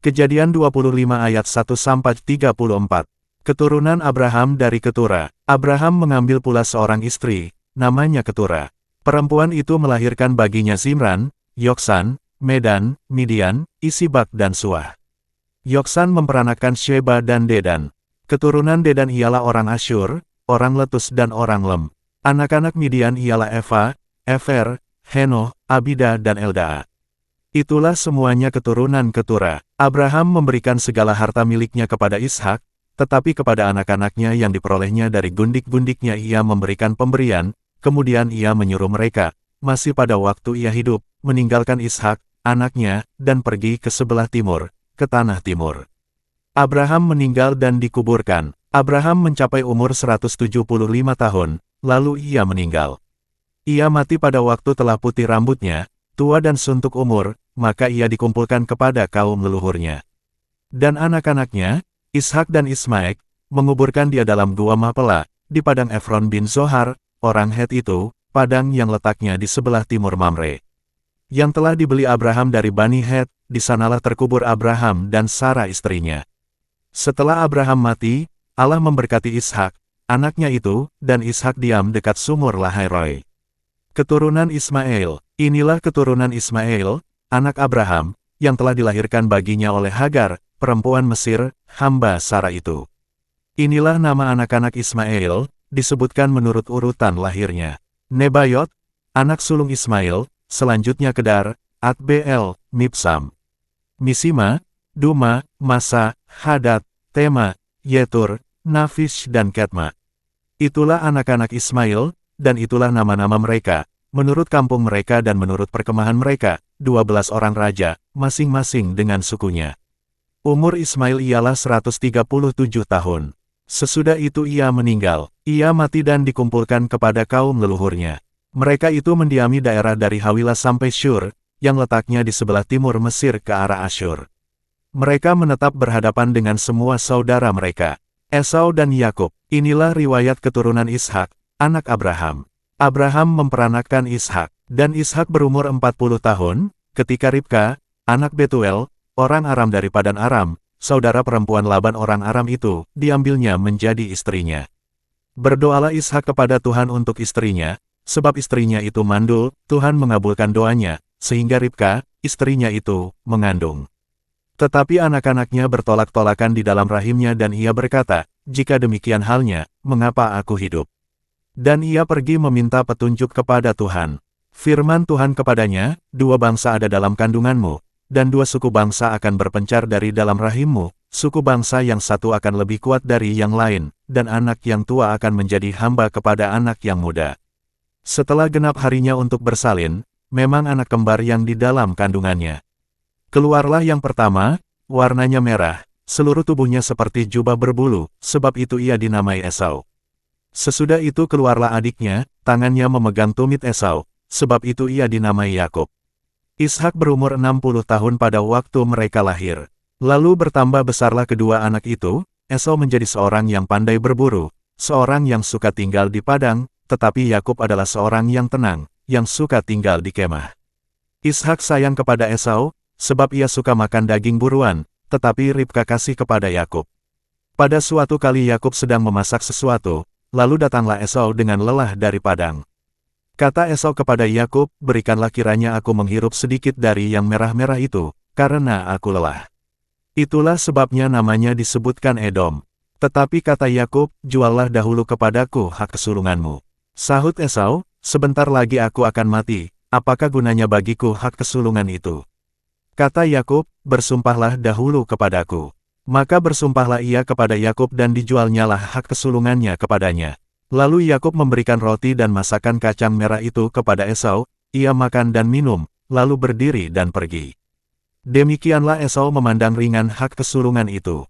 Kejadian 25 ayat 1-34. Keturunan Abraham dari Ketura. Abraham mengambil pula seorang istri, namanya Ketura. Perempuan itu melahirkan baginya Zimran, Yoksan, Medan, Midian, Isibak dan Suah. Yoksan memperanakan Sheba dan Dedan. Keturunan Dedan ialah orang Asyur, orang Letus dan orang Lem. Anak-anak Midian ialah Eva, Efer, Henoh, Abida dan Eldaa. Itulah semuanya keturunan Ketura. Abraham memberikan segala harta miliknya kepada Ishak, tetapi kepada anak-anaknya yang diperolehnya dari gundik-gundiknya ia memberikan pemberian, kemudian ia menyuruh mereka, masih pada waktu ia hidup, meninggalkan Ishak, anaknya, dan pergi ke sebelah timur, ke tanah timur. Abraham meninggal dan dikuburkan. Abraham mencapai umur 175 tahun, lalu ia meninggal. Ia mati pada waktu telah putih rambutnya, tua dan suntuk umur, maka ia dikumpulkan kepada kaum leluhurnya. Dan anak-anaknya, Ishak dan Ismail, menguburkan dia dalam gua Mapela, di padang Efron bin Zohar, orang Het itu, padang yang letaknya di sebelah timur Mamre. Yang telah dibeli Abraham dari Bani Het, di sanalah terkubur Abraham dan Sarah istrinya. Setelah Abraham mati, Allah memberkati Ishak, anaknya itu, dan Ishak diam dekat sumur Lahai-Roi. Keturunan Ismail. Inilah keturunan Ismail, anak Abraham, yang telah dilahirkan baginya oleh Hagar, perempuan Mesir, hamba Sarah itu. Inilah nama anak-anak Ismail, disebutkan menurut urutan lahirnya. Nebayot, anak sulung Ismail, selanjutnya Kedar, Adbeel, Mibsam, Misima, Duma, Masa, Hadad, Tema, Yetur, Nafish dan Ketma. Itulah anak-anak Ismail, dan itulah nama-nama mereka, menurut kampung mereka dan menurut perkemahan mereka, 12 orang raja, masing-masing dengan sukunya. Umur Ismail ialah 137 tahun. Sesudah itu ia meninggal. Ia mati dan dikumpulkan kepada kaum leluhurnya. Mereka itu mendiami daerah dari Hawilah sampai Syur, yang letaknya di sebelah timur Mesir ke arah Asyur. Mereka menetap berhadapan dengan semua saudara mereka, Esau dan Yakub. Inilah riwayat keturunan Ishak, anak Abraham. Abraham memperanakan Ishak, dan Ishak berumur 40 tahun, ketika Ribka, anak Betuel, orang Aram dari Padan Aram, saudara perempuan Laban orang Aram itu, diambilnya menjadi istrinya. Berdoalah Ishak kepada Tuhan untuk istrinya, sebab istrinya itu mandul, Tuhan mengabulkan doanya, sehingga Ribka, istrinya itu, mengandung. Tetapi anak-anaknya bertolak-tolakan di dalam rahimnya dan ia berkata, jika demikian halnya, mengapa aku hidup? Dan ia pergi meminta petunjuk kepada Tuhan. Firman Tuhan kepadanya, 2 bangsa ada dalam kandunganmu, dan 2 suku bangsa akan berpencar dari dalam rahimmu, suku bangsa yang satu akan lebih kuat dari yang lain, dan anak yang tua akan menjadi hamba kepada anak yang muda. Setelah genap harinya untuk bersalin, memang anak kembar yang di dalam kandungannya. Keluarlah yang pertama, warnanya merah, seluruh tubuhnya seperti jubah berbulu, sebab itu ia dinamai Esau. Sesudah itu keluarlah adiknya, tangannya memegang tumit Esau, sebab itu ia dinamai Yakub. Ishak berumur 60 tahun pada waktu mereka lahir. Lalu bertambah besarlah kedua anak itu, Esau menjadi seorang yang pandai berburu, seorang yang suka tinggal di padang, tetapi Yakub adalah seorang yang tenang, yang suka tinggal di kemah. Ishak sayang kepada Esau, sebab ia suka makan daging buruan, tetapi Ribka kasih kepada Yakub. Pada suatu kali Yakub sedang memasak sesuatu, lalu datanglah Esau dengan lelah dari padang. Kata Esau kepada Yakub, berikanlah kiranya aku menghirup sedikit dari yang merah-merah itu, karena aku lelah. Itulah sebabnya namanya disebutkan Edom. Tetapi kata Yakub, juallah dahulu kepadaku hak kesulunganmu. Sahut Esau, sebentar lagi aku akan mati, apakah gunanya bagiku hak kesulungan itu? Kata Yakub, bersumpahlah dahulu kepadaku. Maka bersumpahlah ia kepada Yakub dan dijualnyalah hak kesulungannya kepadanya. Lalu Yakub memberikan roti dan masakan kacang merah itu kepada Esau, ia makan dan minum, lalu berdiri dan pergi. Demikianlah Esau memandang ringan hak kesulungan itu.